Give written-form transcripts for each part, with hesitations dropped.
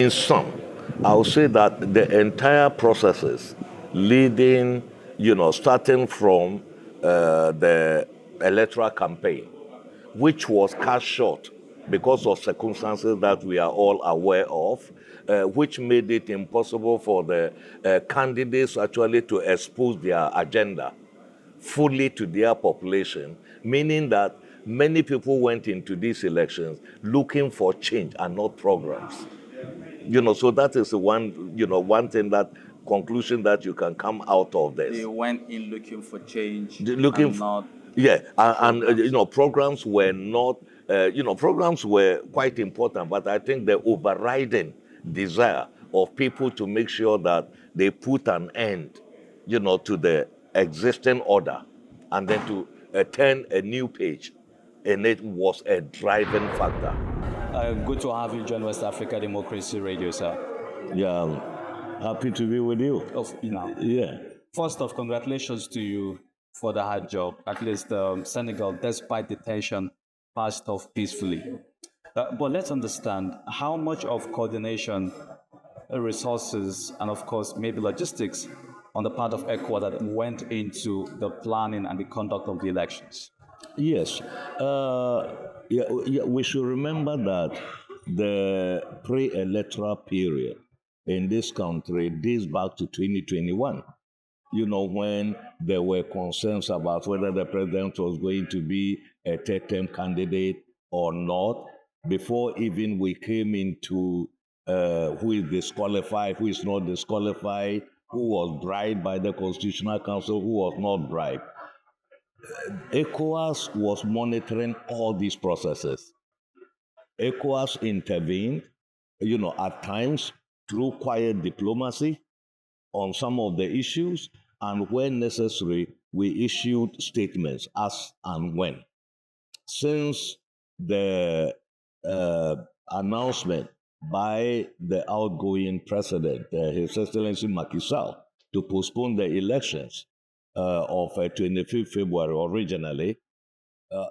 In sum, I'll say that the entire processes leading, starting from the electoral campaign, which was cut short because of circumstances that we are all aware of, which made it impossible for the candidates actually to expose their agenda fully to their population, meaning that many people went into these elections looking for change and not programs. So that is one thing, that conclusion that you can come out of this. They went in looking for change Looking and not yeah, programs. programs were not, programs were quite important, but I think the overriding desire of people to make sure that they put an end, to the existing order, and then to turn a new page, and it was a driving factor. Good to have you join West Africa Democracy Radio, sir. Yeah, I'm happy to be with you. Yeah. First off, congratulations to you for the hard job. At least Senegal, despite the tension, passed off peacefully. But let's understand how much of coordination, resources, and of course, maybe logistics on the part of ECOWAS that went into the planning and the conduct of the elections. Yes. We should remember that the pre-electoral period in this country dates back to 2021. When there were concerns about whether the president was going to be a third-term candidate or not, before even we came into who is disqualified, who is not disqualified, who was bribed by the Constitutional Council, who was not bribed. ECOWAS was monitoring all these processes. ECOWAS intervened, at times through quiet diplomacy on some of the issues, and when necessary, we issued statements as and when. Since the announcement by the outgoing president, His Excellency Macky Sall, to postpone the elections of 25th February originally,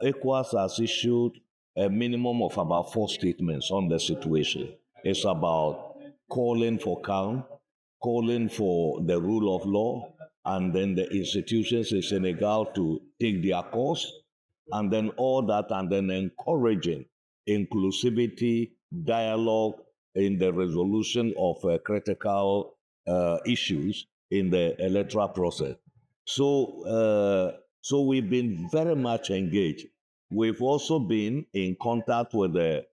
ECOWAS has issued a minimum of about 4 statements on the situation. It's about calling for calm, calling for the rule of law, and then the institutions in Senegal to take their course, and then all that, and then encouraging inclusivity, dialogue in the resolution of critical issues in the electoral process. So we've been very much engaged. We've also been in contact with the,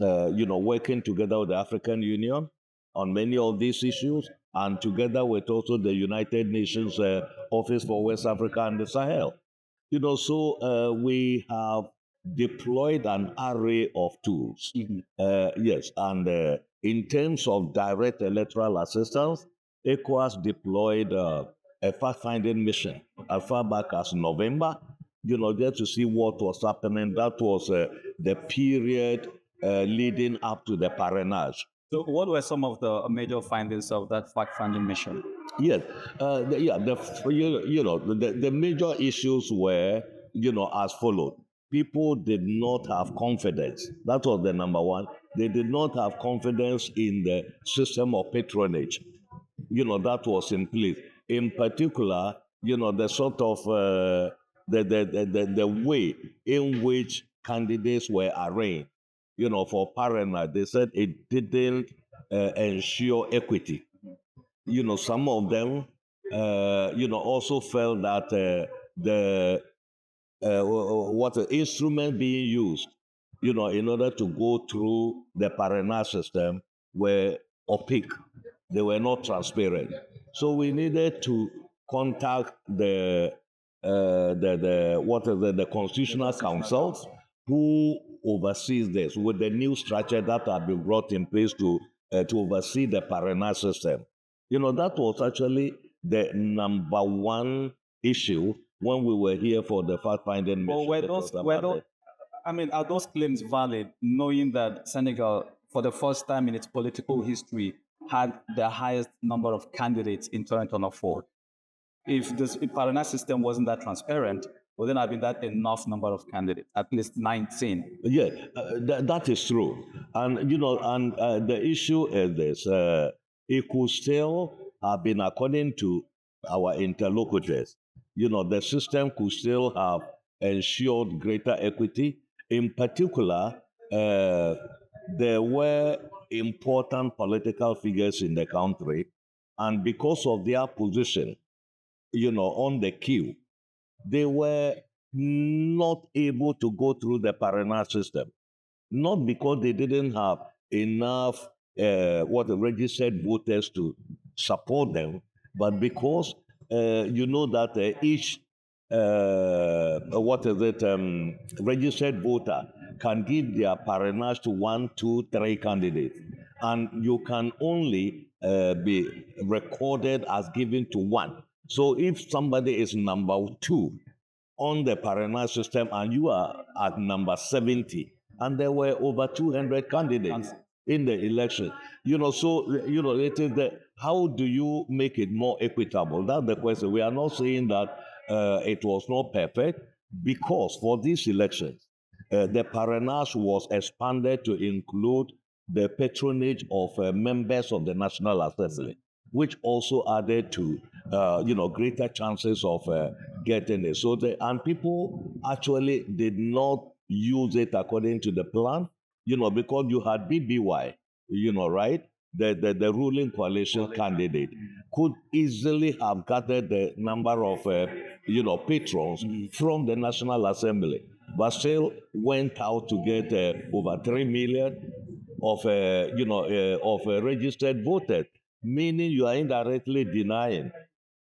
working together with the African Union on many of these issues, and together with also the United Nations Office for West Africa and the Sahel. So we have deployed an array of tools. Yes, and in terms of direct electoral assistance, ECOWAS deployed a fact-finding mission as far back as November, just to see what was happening. That was the period leading up to the Parage. So, what were some of the major findings of that fact-finding mission? Yes, the major issues were, as followed. People did not have confidence. That was the number one. They did not have confidence in the system of patronage. That was in place. In particular, the sort of the way in which candidates were arranged. For parrainage, they said it didn't ensure equity. Some of them, also felt that the instrument being used, in order to go through the parrainage system were opaque. They were not transparent. So we needed to contact the Constitutional Councils, who oversees this with the new structure that had been brought in place to oversee the parrainage system. That was actually the number one issue when we were here for the fact-finding mission. Are those claims valid, knowing that Senegal, for the first time in its political history, had the highest number of candidates in 2004? If the parrainage system wasn't that transparent, wouldn't have been that enough number of candidates, at least 19. Yeah, that is true. And, the issue is this. It could still have been, according to our interlocutors, the system could still have ensured greater equity. In particular, there were important political figures in the country, and because of their position, on the queue, they were not able to go through the Parana system. Not because they didn't have enough registered voters to support them, but because you know that each registered voter can give their parenage to 1, 2, 3 candidates, and you can only be recorded as giving to one. So if somebody is number 2 on the parenage system and you are at number 70, and there were over 200 candidates in the election, it is how do you make it more equitable? That's the question. We are not saying that it was not perfect, because for these elections, the parenage was expanded to include the patronage of members of the National Assembly, which also added to greater chances of getting it. So and people actually did not use it according to the plan, because you had BBY, right? The ruling coalition candidate could easily have gathered the number of patrons from the National Assembly, but still went out to get over 3 million of registered voters, meaning you are indirectly denying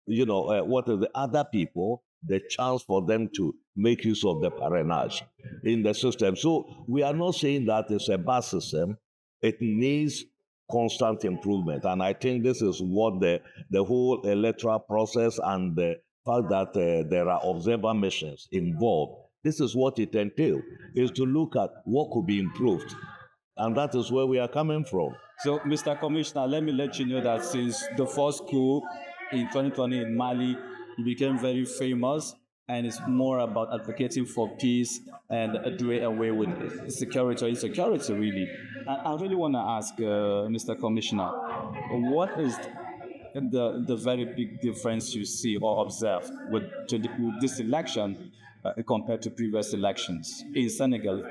what are the other people the chance for them to make use of the parenage in the system. So we are not saying that it's a bad system. It needs constant improvement. And I think this is what the whole electoral process and the fact that there are observer missions involved, this is what it entails, is to look at what could be improved. And that is where we are coming from. So, Mr. Commissioner, let me let you know that since the first coup in 2020 in Mali, you became very famous, and it's more about advocating for peace and doing away with security or insecurity, really. And I really want to ask, Mr. Commissioner, what is the very big difference you see or observe with this election compared to previous elections in Senegal?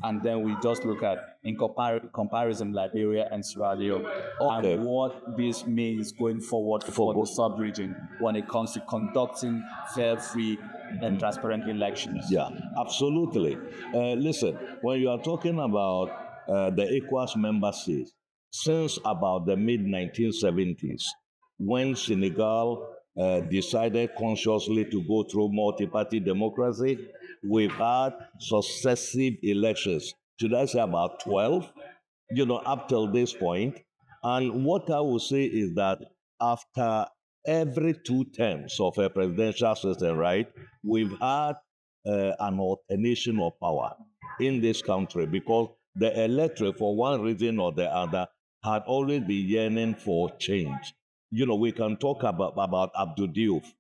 And then we just look at in comparison Liberia and Sierra Leone, Okay. and what this means going forward for the sub-region when it comes to conducting fair, free, and transparent elections. Yeah, absolutely. Listen, when you are talking about the ECOWAS member states, since about the mid-1970s, when Senegal decided consciously to go through multi-party democracy, we've had successive elections. Should I say about 12? Up till this point. And what I will say is that after every 2 terms of a presidential system, right, we've had an alternation of power in this country, because the electorate, for one reason or the other, had always been yearning for change. We can talk about Abdul Diouf,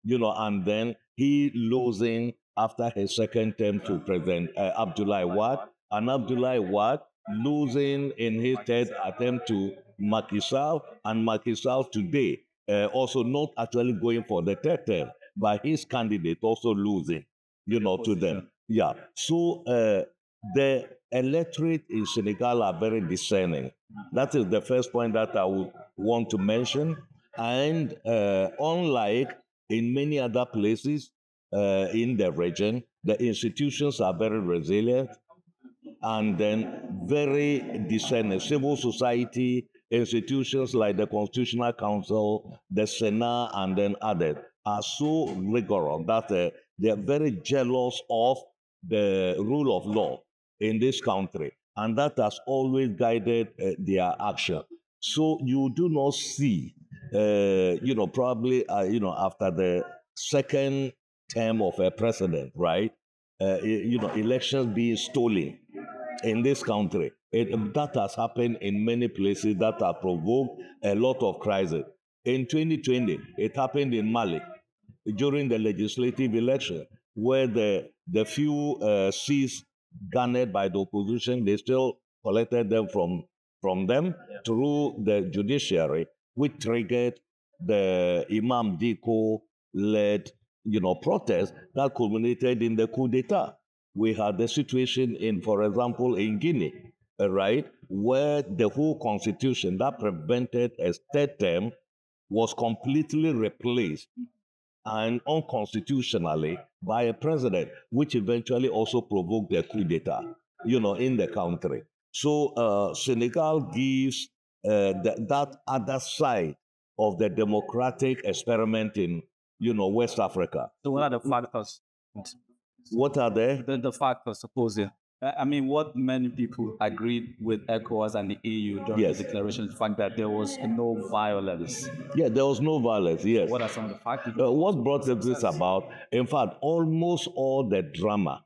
and then he losing after his second term to President Abdoulaye Wade, and Abdoulaye Wade losing in his third attempt to Macky Sall, and Macky Sall today also not actually going for the third term, but his candidate also losing, to them. Yeah. So the electorate in Senegal are very discerning. That is the first point that I would want to mention. And unlike in many other places in the region, the institutions are very resilient and then very discerning. Civil society institutions like the Constitutional Council, the Senate, and then others are so rigorous that they are very jealous of the rule of law in this country, and that has always guided their action. So you do not see, probably, after the second term of a president, right? Elections being stolen in this country. That has happened in many places that have provoked a lot of crisis. In 2020, it happened in Mali during the legislative election. where the few seats garnered by the opposition, they still collected them from them through the judiciary, which triggered the Imam Diko-led, protest that culminated in the coup d'etat. We had the situation for example, in Guinea, right, where the whole constitution that prevented a third term was completely replaced and unconstitutionally by a president, which eventually also provoked a coup d'etat, in the country. So Senegal gives that other side of the democratic experiment in, West Africa. So what are the factors? What are they? The factors, supposing. I mean, what many people agreed with ECOWAS and the EU during Yes. the declaration, the fact that there was no violence. Yeah, there was no violence, yes. What are some of the factors? What brought this about? In fact, almost all the drama,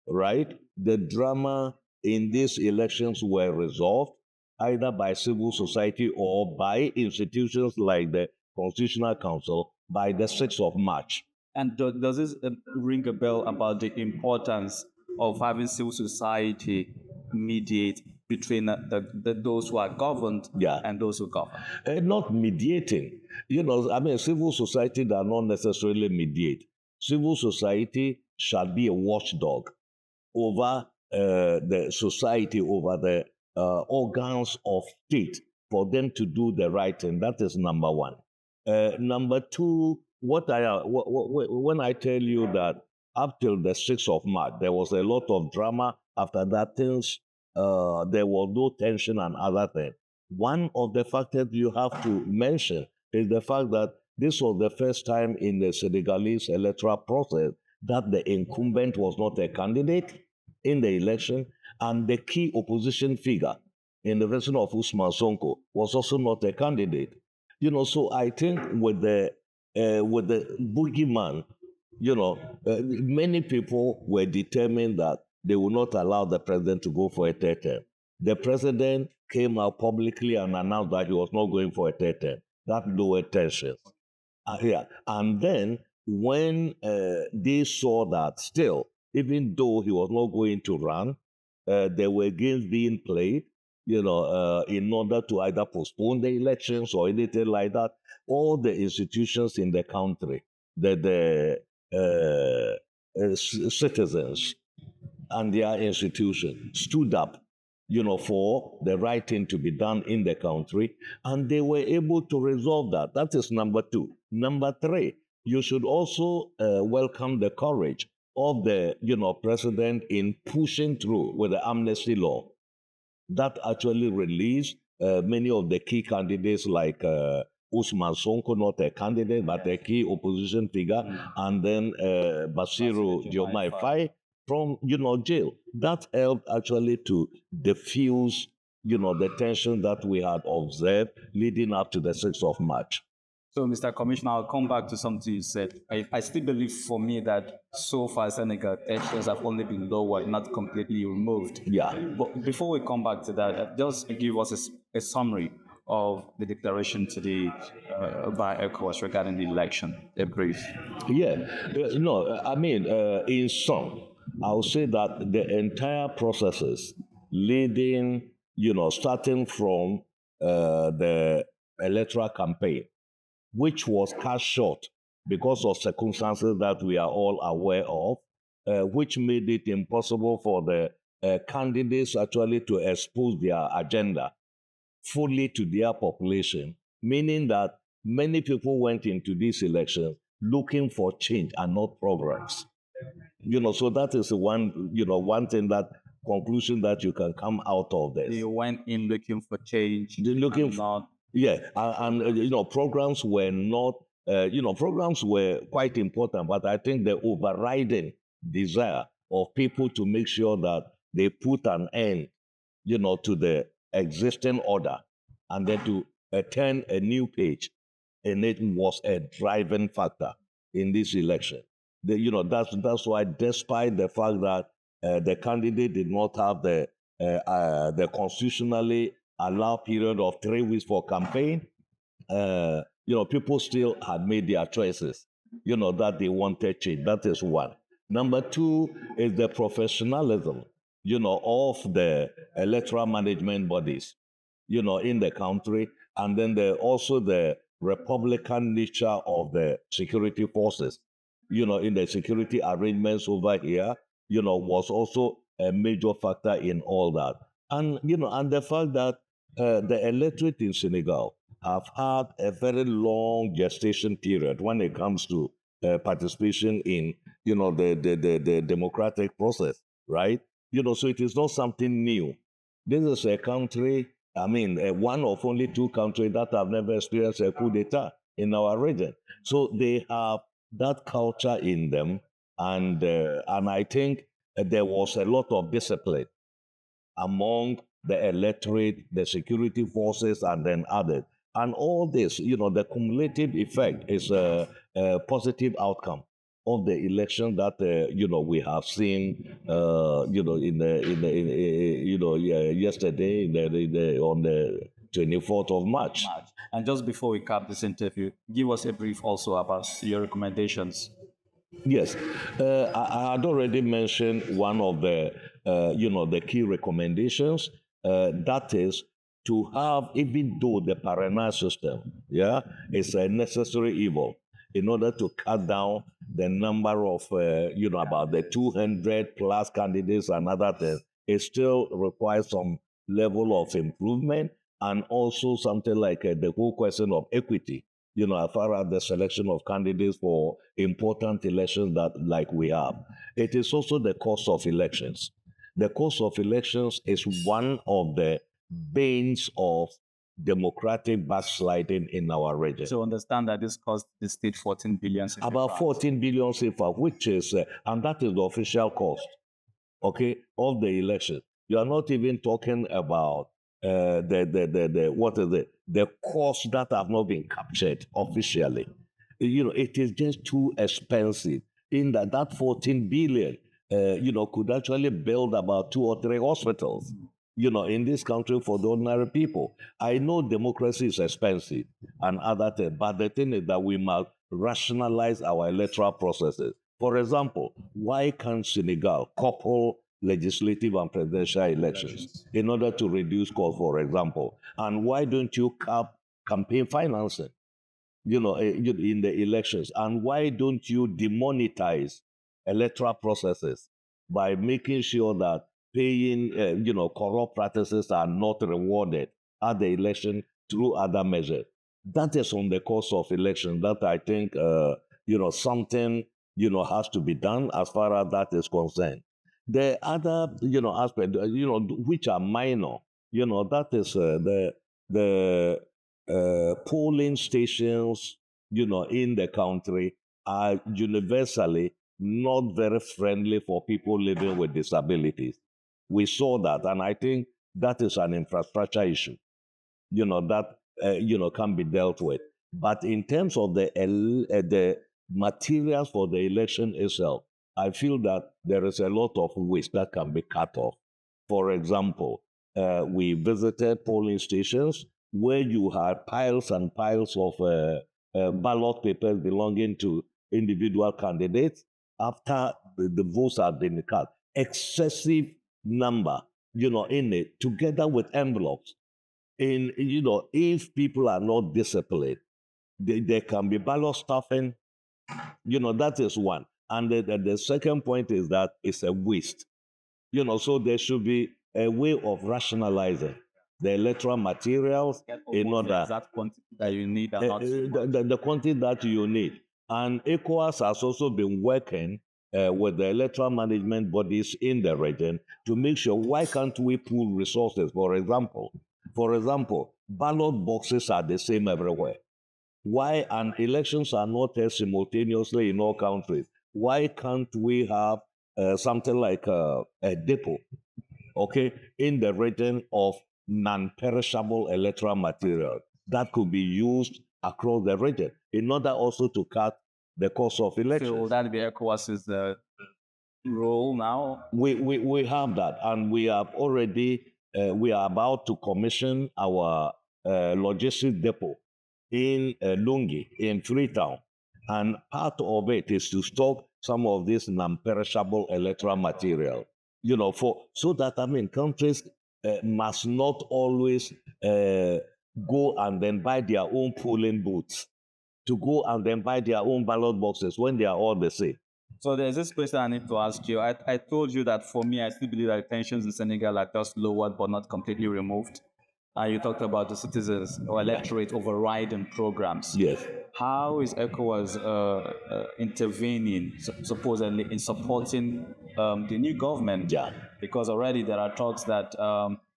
right? The drama in these elections were resolved either by civil society or by institutions like the Constitutional Council by the 6th of March. And does this ring a bell about the importance of having civil society mediate between those who are governed and those who govern? Not mediating. Civil society does not necessarily mediate. Civil society shall be a watchdog over the society, over the organs of state for them to do the right thing. That is number one. Number two, when I tell you that up till the 6th of March, there was a lot of drama. After that, things, there was no tension and other things. One of the factors you have to mention is the fact that this was the first time in the Senegalese electoral process that the incumbent was not a candidate in the election, and the key opposition figure in the person of Ousmane Sonko was also not a candidate. So I think with the boogeyman, many people were determined that they would not allow the president to go for a third term. The president came out publicly and announced that he was not going for a third term. That lowered tensions. And then when they saw that still, even though he was not going to run, there were games being played, in order to either postpone the elections or anything like that. All the institutions in the country, the citizens and their institutions stood up, for the right thing to be done in the country, and they were able to resolve that. That is number two. Number three, you should also welcome the courage of the, president in pushing through with the amnesty law. That actually released many of the key candidates like Ousmane Sonko, not a candidate, but a key opposition figure, and then Bassirou Diomaye Faye from, jail. That helped actually to diffuse, the tension that we had observed leading up to the 6th of March. So, Mr. Commissioner, I'll come back to something you said. I still believe, for me, that so far Senegal tensions have only been lowered, not completely removed. Yeah. But before we come back to that, just give us a summary of the declaration today by ECOWAS regarding the election, a brief. Yeah. In sum, I'll say that the entire processes leading, starting from the electoral campaign, which was cut short because of circumstances that we are all aware of, which made it impossible for the candidates actually to expose their agenda fully to their population, meaning that many people went into this election looking for change and not progress. So that is one thing, that conclusion that you can come out of this. They went in looking for change. Looking for, and programs were not, programs were quite important, but I think the overriding desire of people to make sure that they put an end, to the existing order, and then to turn a new page, and it was a driving factor in this election. That's why, despite the fact that the candidate did not have the constitutionally allowed period of 3 weeks for campaign, people still had made their choices, that they wanted change. That is one. Number two is the professionalism, of the electoral management bodies, in the country, and then also the republican nature of the security forces, in the security arrangements over here, was also a major factor in all that. And the fact that the electorate in Senegal have had a very long gestation period when it comes to participation in, the democratic process, right? So it is not something new. This is a country, I mean, one of only two countries that have never experienced a coup d'etat in our region. So they have that culture in them, and I think there was a lot of discipline among the electorate, the security forces, and then others. And all this, the cumulative effect is a positive outcome of the election that we have seen, yesterday, on the 24th of March. And just before we cap this interview, give us a brief also about your recommendations. Yes, I had already mentioned one of the, the key recommendations. That is to have, even though the parrainage system, is a necessary evil in order to cut down the number of, about the 200 plus candidates and other things, it still requires some level of improvement, and also something like the whole question of equity, as far as the selection of candidates for important elections that like we have. It is also the cost of elections. The cost of elections is one of the banes of democratic backsliding in our region. So understand that this cost the state 14 billion. About 14 billion CFA, which is, and that is the official cost, okay, of the election. You are not even talking about the what is it? The costs that have not been captured officially. It is just too expensive. In that 14 billion, could actually build about 2 or 3 hospitals, in this country for the ordinary people. I know democracy is expensive and other things, but the thing is that we must rationalize our electoral processes. For example, why can't Senegal couple legislative and presidential elections in order to reduce costs, for example? And why don't you cap campaign financing, in the elections? And why don't you demonetize electoral processes by making sure that paying, corrupt practices are not rewarded at the election through other measures? That is on the course of election that I think, something, has to be done as far as that is concerned. The other, aspect, which are minor, that is the polling stations, in the country are universally not very friendly for people living with disabilities. We saw that, and I think that is an infrastructure issue, that can be dealt with. But in terms of the materials for the election itself, I feel that there is a lot of waste that can be cut off. For example, we visited polling stations where you had piles and piles of ballot papers belonging to individual candidates after the votes had been cast. Excessive number, in it, together with envelopes. If people are not disciplined, there can be ballot stuffing. That is one. And the second point is that it's a waste. So there should be a way of rationalizing the electoral materials in order Exact quantity that you need and not the quantity that you need. And ECOWAS has also been working with the electoral management bodies in the region to make sure, why can't we pool resources? For example, ballot boxes are the same everywhere. Why, and elections are not held simultaneously in all countries? Why can't we have something like a depot, okay, in the region of non-perishable electoral material that could be used across the region in order also to cut the cost of elections? So will that be ECOWAS's role now? We have that, and we have already, we are about to commission our logistics depot in Lungi, in Freetown. And part of it is to stop some of this non-perishable electoral material, so that, countries must not always go and then buy their own polling booths, to go and then buy their own ballot boxes when they are all the same. So there's this question I need to ask you. I told you that for me, I still believe that tensions in Senegal are just lowered but not completely removed. You talked about the citizens or electorate overriding programs. Yes. How is ECOWAS intervening, supposedly, in supporting the new government? Yeah. Because already there are talks that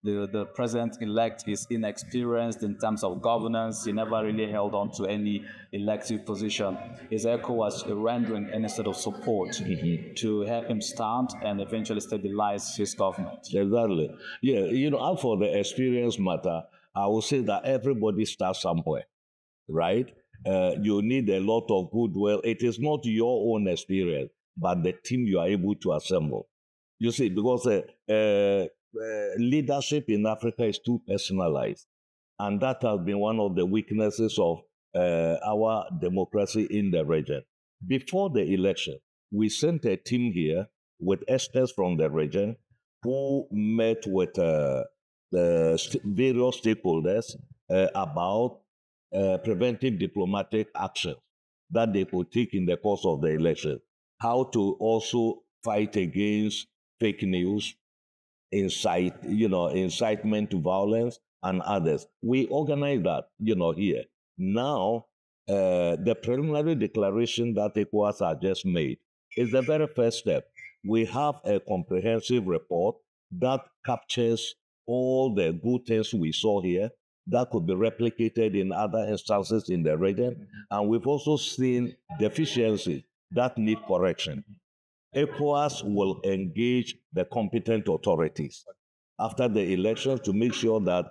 the president-elect is inexperienced in terms of governance. He never really held on to any elective position. Is ECOWAS rendering any sort of support to help him stand and eventually stabilize his government? Exactly. Yeah, and for the experience matter, I will say that everybody starts somewhere, right? You need a lot of goodwill. It is not your own experience, but the team you are able to assemble. You see, because leadership in Africa is too personalized. And that has been one of the weaknesses of our democracy in the region. Before the election, we sent a team here with experts from the region who met with the various stakeholders about preventing diplomatic action that they could take in the course of the election. How to also fight against fake news, incitement to violence, and others. We organize that, here. Now, the preliminary declaration that ECOWAS has just made is the very first step. We have a comprehensive report that captures all the good things we saw here that could be replicated in other instances in the region. And we've also seen deficiencies that need correction. ECOWAS will engage the competent authorities after the elections to make sure that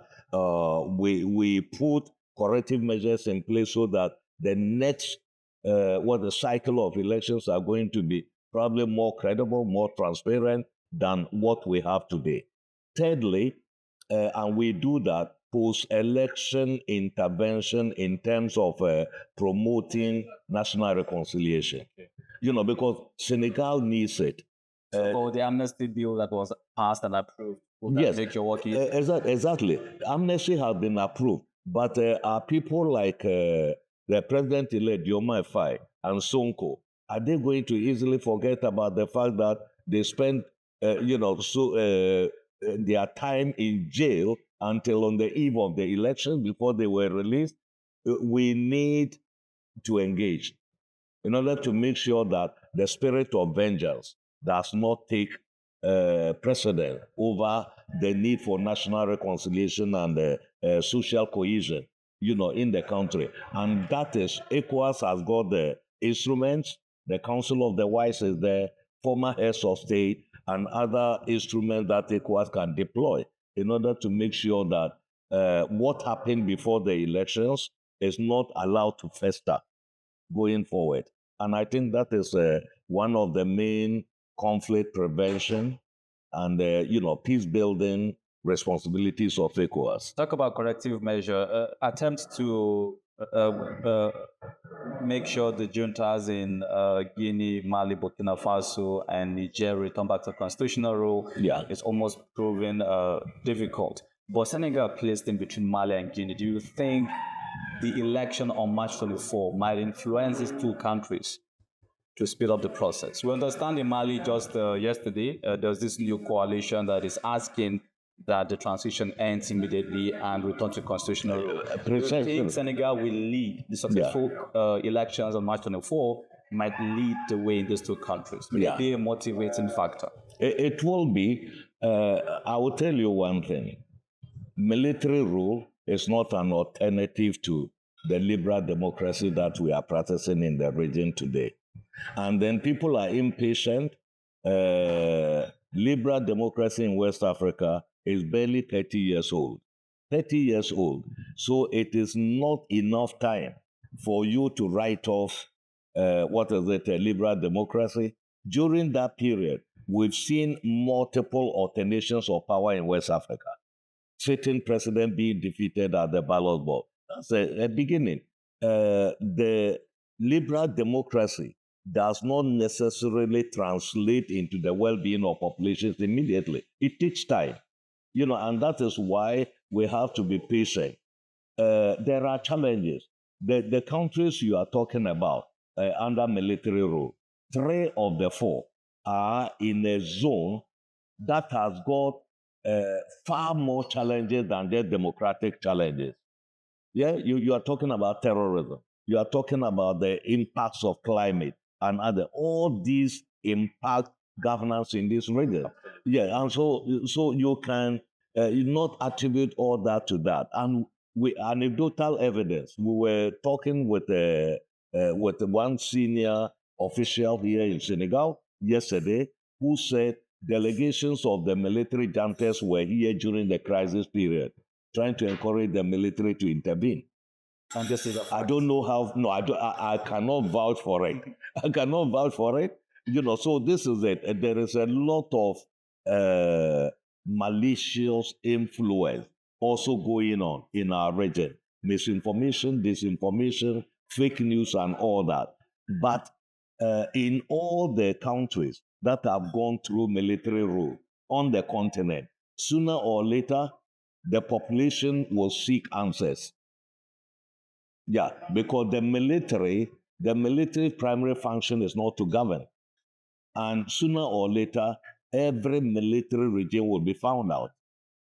we put corrective measures in place so that the next, the cycle of elections are going to be probably more credible, more transparent than what we have today. Thirdly, and we do that post-election intervention in terms of promoting national reconciliation. Because Senegal needs it. So the amnesty bill that was passed and approved will Yes, make your work easier. Exactly. Amnesty has been approved, but are people like the President-elect Diomaye Faye and Sonko, are they going to easily forget about the fact that they spent, their time in jail until on the eve of the election before they were released? We need to engage in order to make sure that the spirit of vengeance does not take precedent over the need for national reconciliation and social cohesion, in the country. And that is, ECOWAS has got the instruments, the Council of the Wise is there, former heads of state, and other instruments that ECOWAS can deploy in order to make sure that what happened before the elections is not allowed to fester going forward. And I think that is one of the main conflict prevention and, peace building responsibilities of ECOWAS. Talk about corrective measure. Attempts to make sure the juntas in Guinea, Mali, Burkina Faso, and Niger return back to constitutional rule is almost proven difficult. But Senegal placed in between Mali and Guinea. Do you think the election on March 24 might influence these two countries to speed up the process? We understand in Mali just yesterday, there's this new coalition that is asking that the transition ends immediately and return to constitutional rule. Do you think Senegal will lead the successful elections on March 24 might lead the way in these two countries? Will it be a motivating factor? It will be. I will tell you one thing. Military rule is not an alternative to the liberal democracy that we are practicing in the region today. And then people are impatient. Liberal democracy in West Africa is barely 30 years old. 30 years old. So it is not enough time for you to write off, liberal democracy. During that period, we've seen multiple alternations of power in West Africa. Sitting president being defeated at the ballot box. That's a beginning. The liberal democracy does not necessarily translate into the well-being of populations immediately. It takes time, and that is why we have to be patient. There are challenges. The countries you are talking about under military rule, 3 of the 4 are in a zone that has got far more challenges than their democratic challenges. Yeah, you are talking about terrorism. You are talking about the impacts of climate and other. All these impact governance in this region. Yeah, and so you can not attribute all that to that. And we anecdotal evidence. We were talking with one senior official here in Senegal yesterday who said delegations of the military juntas were here during the crisis period, trying to encourage the military to intervene. And just say that. I don't know how. No, I cannot vouch for it. I cannot vouch for it. So this is it. There is a lot of malicious influence also going on in our region. Misinformation, disinformation, fake news, and all that. But in all the countries that have gone through military rule on the continent, sooner or later, the population will seek answers. Yeah, because the military primary function is not to govern. And sooner or later, every military regime will be found out.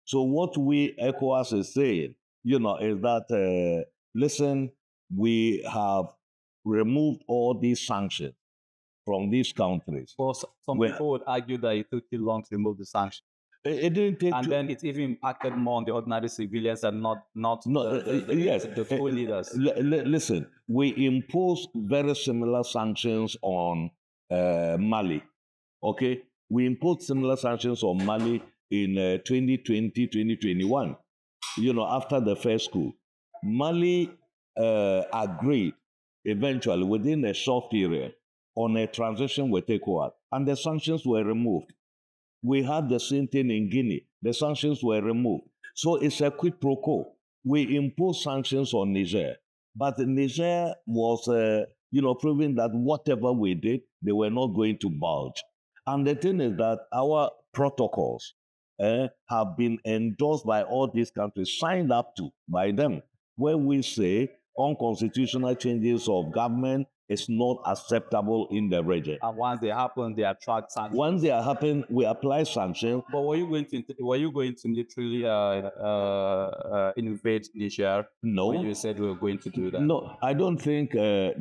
So what ECOWAS is saying, is that, listen, we have removed all these sanctions from these countries. Well, some people would argue that it took too long to remove the sanctions. It didn't take. And then it even impacted more on the ordinary civilians and not the full leaders. Listen, we imposed very similar sanctions on Mali. Okay, we imposed similar sanctions on Mali in 2020, 2021. After the first coup, Mali agreed eventually within a short period on a transition with ECOWAS, and the sanctions were removed. We had the same thing in Guinea. The sanctions were removed. So it's a quid pro quo. We imposed sanctions on Niger, but Niger was, proving that whatever we did, they were not going to budge. And the thing is that our protocols have been endorsed by all these countries, signed up to by them, where we say unconstitutional changes of government is not acceptable in the region. And once they happen, they attract sanctions. Once they happen, we apply sanctions. But were you going to literally invade Niger? No. When you said we were going to do that? No, I don't think listen,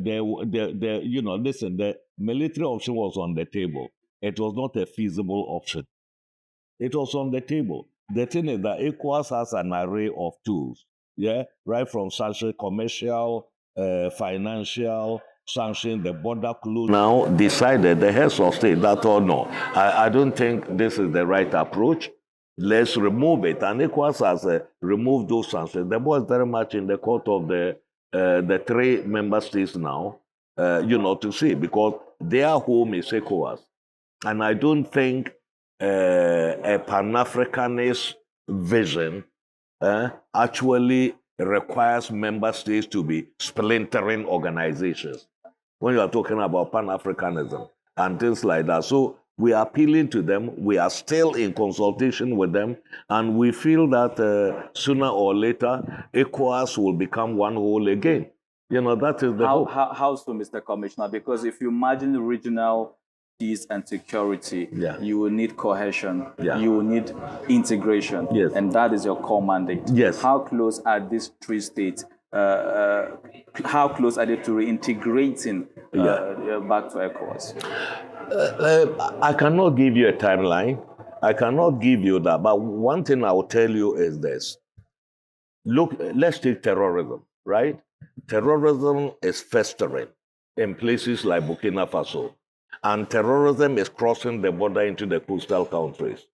the military option was on the table. It was not a feasible option. It was on the table. The thing is that ECOWAS has an array of tools, right from sanction, commercial, financial, sanction, the border closure. Now decided the heads of state that, no, I don't think this is the right approach. Let's remove it. And ECOWAS has removed those sanctions. The ball is very much in the court of the 3 member states now, to see, because their home is ECOWAS. And I don't think a Pan-Africanist vision actually requires member states to be splintering organizations when you are talking about Pan-Africanism and things like that. So we are appealing to them. We are still in consultation with them. And we feel that sooner or later, ECOWAS will become one whole again. That is the hope. How so, Mr. Commissioner? Because if you imagine regional peace and security, you will need cohesion, you will need integration, and that is your core mandate. Yes. How close are these 3 states? How close are they to reintegrating back to ECOWAS? I cannot give you a timeline. I cannot give you that. But one thing I will tell you is this. Look, let's take terrorism, right? Terrorism is festering in places like Burkina Faso. And terrorism is crossing the border into the coastal countries.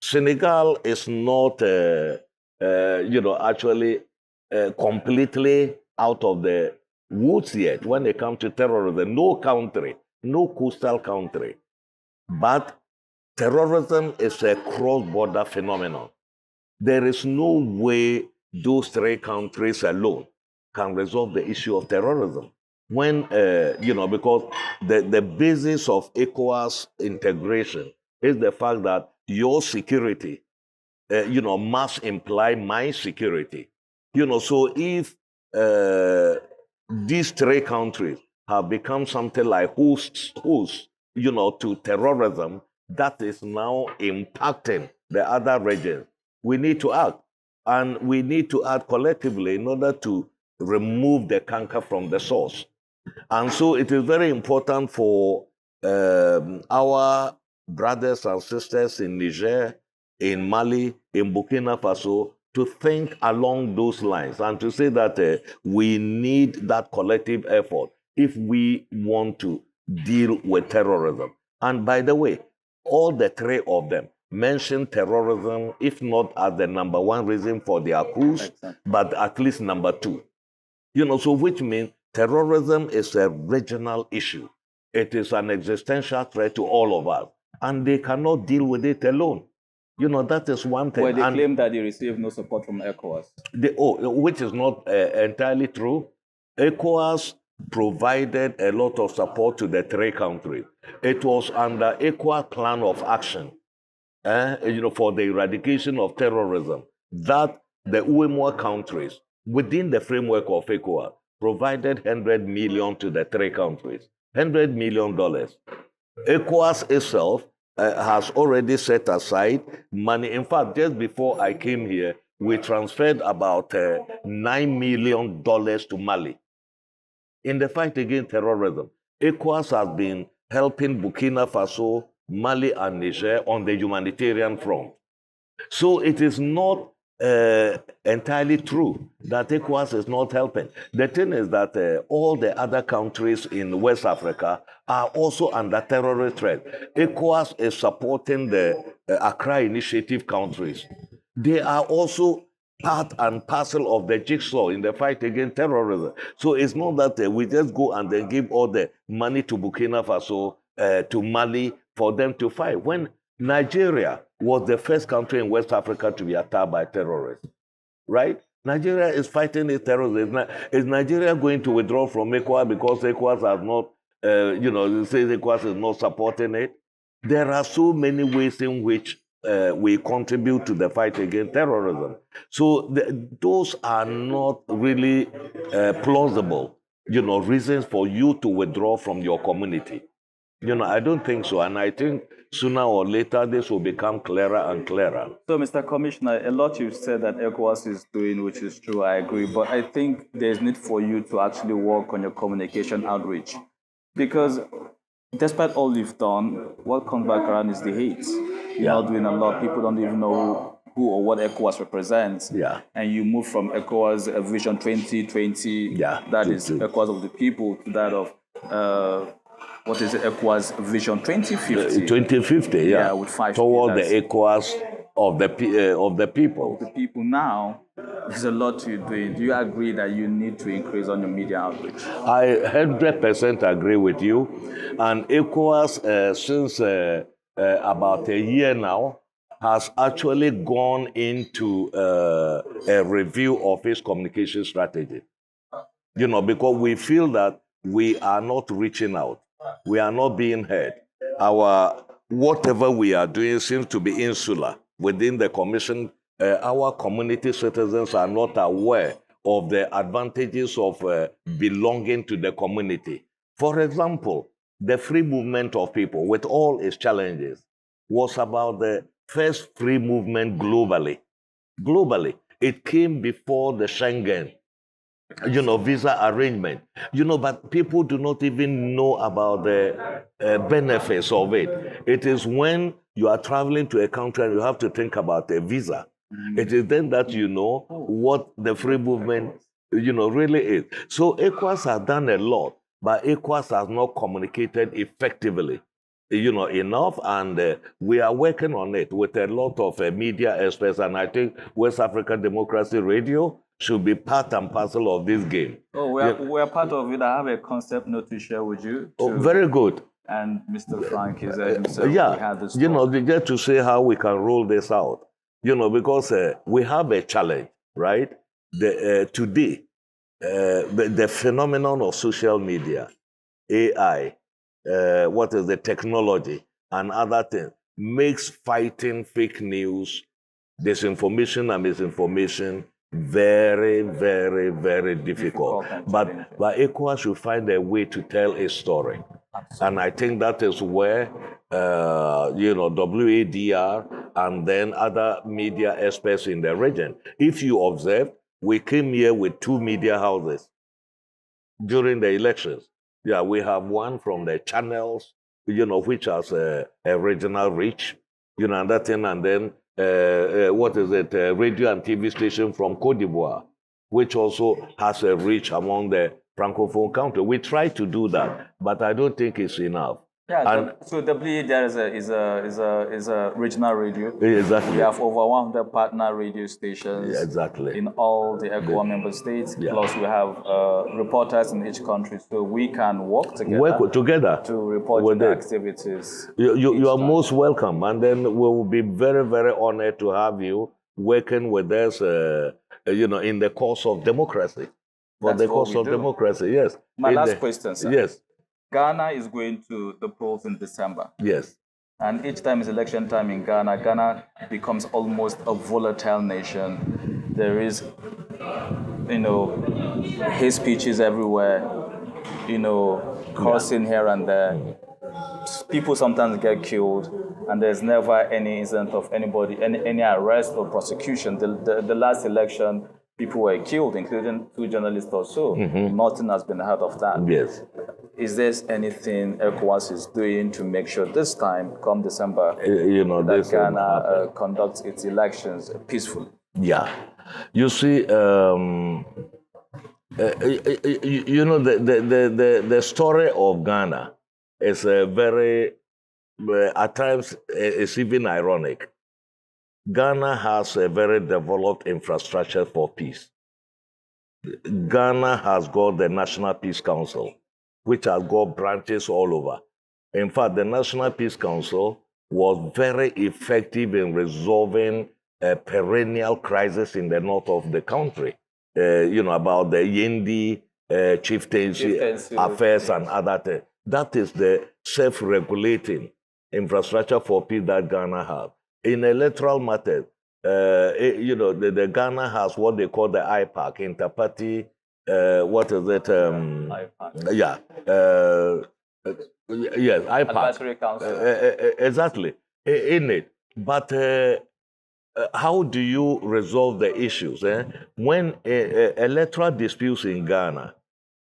Senegal is not, actually completely out of the woods yet when it comes to terrorism. No country, no coastal country. But terrorism is a cross-border phenomenon. There is no way those 3 countries alone can resolve the issue of terrorism. when, because the basis of ECOWAS integration is the fact that your security, must imply my security. So if these three countries have become something like hosts, to terrorism, that is now impacting the other regions. We need to act. And we need to act collectively in order to remove the canker from the source. And so it is very important for our brothers and sisters in Niger, in Mali, in Burkina Faso, to think along those lines and to say that we need that collective effort if we want to deal with terrorism. And by the way, all the three of them mention terrorism, if not as the number one reason for their coups, but at least number two. So which means terrorism is a regional issue. It is an existential threat to all of us, and they cannot deal with it alone. That is one thing. Well, they claim that they receive no support from ECOWAS. Which is not entirely true. ECOWAS provided a lot of support to the three countries. It was under ECOWAS plan of action, for the eradication of terrorism, that the UEMOA countries, within the framework of ECOWAS, provided $100 million to the three countries. $100 million. ECOWAS itself has already set aside money. In fact, just before I came here, we transferred about $9 million to Mali in the fight against terrorism. ECOWAS has been helping Burkina Faso, Mali, and Niger on the humanitarian front. So it is not entirely true that ECOWAS is not helping. The thing is that all the other countries in West Africa are also under terrorist threat. ECOWAS is supporting the Accra Initiative countries. They are also part and parcel of the jigsaw in the fight against terrorism. So it's not that we just go and then give all the money to Burkina Faso, to Mali, for them to fight. When Nigeria was the first country in West Africa to be attacked by terrorists, right? Nigeria is fighting the terrorism. Is Nigeria going to withdraw from ECOWAS because ECOWAS has not, says ECOWAS is not supporting it? There are so many ways in which we contribute to the fight against terrorism. So those are not really plausible, reasons for you to withdraw from your community. I don't think so. And I think sooner or later this will become clearer and clearer. So, Mr. Commissioner, a lot you've said that ECOWAS is doing, which is true, I agree. But I think there's need for you to actually work on your communication outreach. Because despite all you've done, what comes back around is the hate. You're not doing a lot. People don't even know who or what ECOWAS represents. Yeah. And you move from ECOWAS Vision 2020, that is ECOWAS of the people, to that of what is it? ECOWAS Vision 2050. 2050, yeah. With 5 toward the ECOWAS of the people. The people now, there's a lot you're doing. Do you agree that you need to increase on your media outreach? I 100% agree with you. And ECOWAS, since about a year now, has actually gone into a review of its communication strategy. Because we feel that we are not reaching out. We are not being heard. Whatever we are doing seems to be insular. Within the commission, our community citizens are not aware of the advantages of belonging to the community. For example, the free movement of people, with all its challenges, was about the first free movement globally. Globally, it came before the Schengen visa arrangement, but people do not even know about the benefits of it. It is when you are traveling to a country and you have to think about a visa. It is then that you know what the free movement, really is. So ECOWAS has done a lot, but ECOWAS has not communicated effectively, enough, and we are working on it with a lot of media experts, and I think West African Democracy Radio should be part and parcel of this game. Oh, we are part of it. I have a concept note to share with you. Oh, very good. And Mr. Frank is there himself. Yeah, just to say how we can roll this out. Because we have a challenge, right? Today, the phenomenon of social media, AI, what is the technology, and other things makes fighting fake news, disinformation, and misinformation very, very, very difficult. But ECOWAS should find a way to tell a story. And I think that is where, WADR and then other media experts in the region. If you observe, we came here with 2 media houses during the elections. Yeah, we have one from the channels, which has a regional reach, and that thing, and then radio and TV station from Cote d'Ivoire, which also has a reach among the Francophone country. We try to do that, but I don't think it's enough. Yeah, so WADR is a regional radio. Exactly. We have over 100 partner radio stations. Yeah, exactly. In all the ECOWAS member states. Yeah. Plus, we have reporters in each country, so we can work together to report the activities. You are most welcome, and then we will be very, very honored to have you working with us. In the course of democracy. For the course of democracy, yes. My last question, sir. Yes. Ghana is going to the polls in December. Yes. And each time is election time in Ghana. Ghana becomes almost a volatile nation. There is, hate speeches everywhere, cursing here and there. People sometimes get killed, and there's never any incident of anybody, any arrest or prosecution. The last election, people were killed, including 2 journalists or so. Mm-hmm. Nothing has been heard of that. Yes. Is there anything ECOWAS is doing to make sure this time, come December, that Ghana conducts its elections peacefully? Yeah. You see, the story of Ghana is very, at times, it's even ironic. Ghana has a very developed infrastructure for peace. Ghana has got the National Peace Council, which has got branches all over. In fact, the National Peace Council was very effective in resolving a perennial crisis in the north of the country, about the Yendi chieftaincy affairs and other things. That is the self-regulating infrastructure for peace that Ghana has. In electoral matters, the Ghana has what they call the IPAC, Interparty, what is it? IPAC. Yeah. Yes, IPAC. Advisory Council. Exactly. In it. But how do you resolve the issues? When electoral disputes in Ghana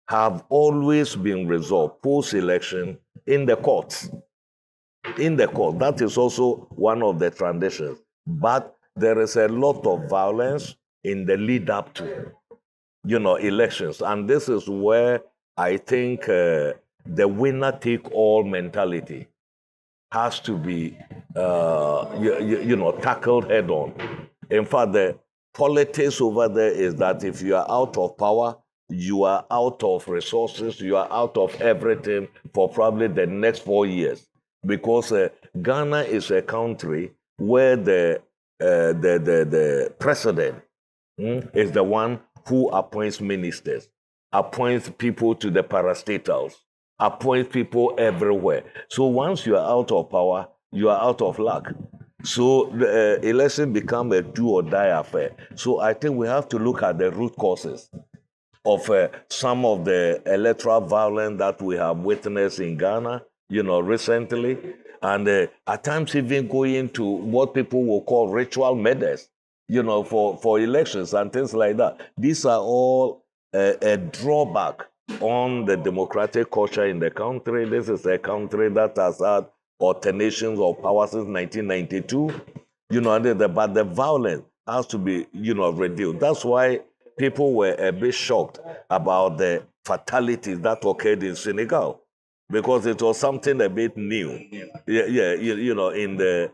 have always been resolved post-election in the courts. In the court. That is also one of the traditions. But there is a lot of violence in the lead up to, elections. And this is where I think the winner-take-all mentality has to be, tackled head-on. In fact, the politics over there is that if you are out of power, you are out of resources, you are out of everything for probably the next 4 years. Because Ghana is a country where the president is the one who appoints ministers, appoints people to the parastatals, appoints people everywhere. So once you are out of power, you are out of luck. So the election become a do or die affair. So I think we have to look at the root causes of some of the electoral violence that we have witnessed in Ghana, recently, and at times even going to what people will call ritual murders, for elections and things like that. These are all a drawback on the democratic culture in the country. This is a country that has had alternations of power since 1992, but the violence has to be, reduced. That's why people were a bit shocked about the fatalities that occurred in Senegal, because it was something a bit new, in the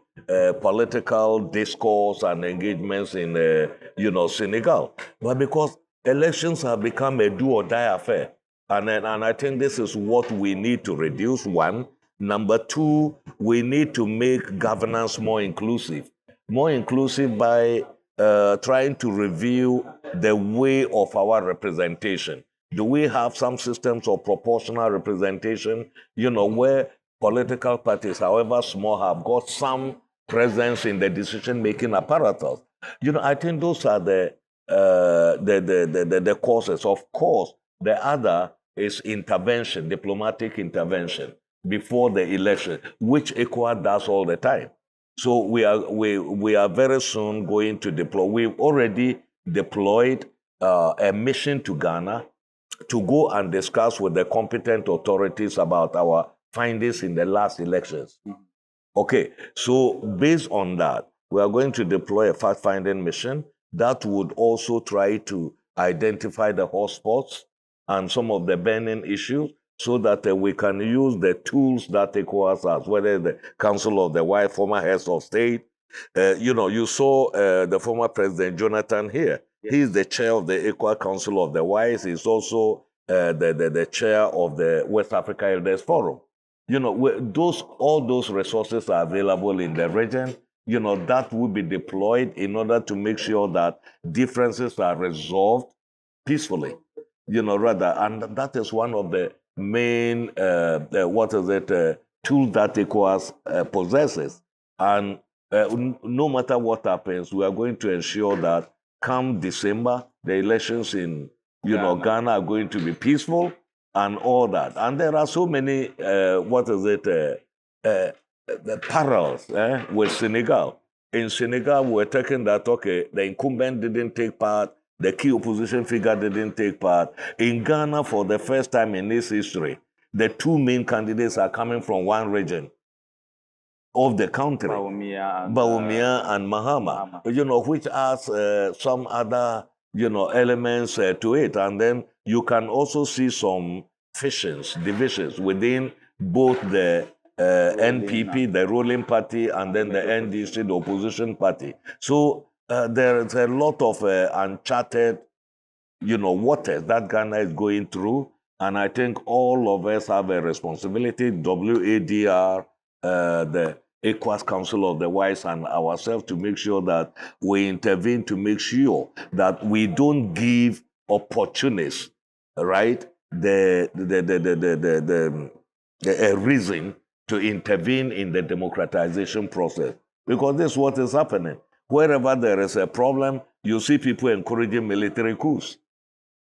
political discourse and engagements in, Senegal. But because elections have become a do or die affair, and I think this is what we need to reduce, one. Number two, we need to make governance more inclusive by trying to review the way of our representation. Do we have some systems of proportional representation, where political parties, however small, have got some presence in the decision-making apparatus? I think those are the causes. Of course, the other is intervention, diplomatic intervention before the election, which ECOWAS does all the time. So we are very soon going to deploy. We've already deployed a mission to Ghana to go and discuss with the competent authorities about our findings in the last elections. Okay, so based on that, we are going to deploy a fact-finding mission that would also try to identify the hotspots and some of the burning issues so that we can use the tools that ECOWAS has, whether the Council of the Wise, former heads of state. You saw the former President Jonathan here. Yes. He's the chair of the ECOWAS Council of the Wise. He's also the chair of the West Africa Elders Forum. All those resources are available in the region. That will be deployed in order to make sure that differences are resolved peacefully. And that is one of the main, tool that ECOWAS possesses. And no matter what happens, we are going to ensure that come December, the elections in, Ghana are going to be peaceful and all that. And there are so many, parallels with Senegal. In Senegal, we're talking that, okay, the incumbent didn't take part, the key opposition figure didn't take part. In Ghana, for the first time in its history, the two main candidates are coming from one region of the country, Bawumia and Mahama, which adds some other, elements to it. And then you can also see some fissions, divisions within both the NPP, the ruling party, and then the NDC, the opposition party. So there is a lot of uncharted, waters that Ghana is going through. And I think all of us have a responsibility, WADR, the ECOWAS Council of the Wise, and ourselves, to make sure that we intervene to make sure that we don't give opportunists, right, a reason to intervene in the democratization process. Because this is what is happening. Wherever there is a problem, you see people encouraging military coups,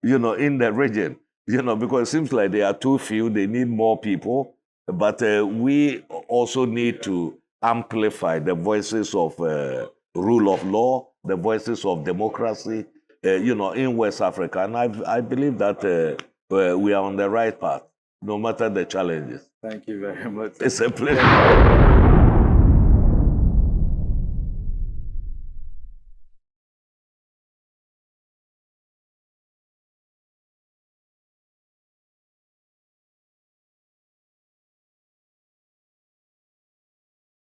in the region, because it seems like they are too few, they need more people. But we also need to amplify the voices of rule of law, the voices of democracy, in West Africa. And I believe that we are on the right path, no matter the challenges. Thank you very much. It's a pleasure.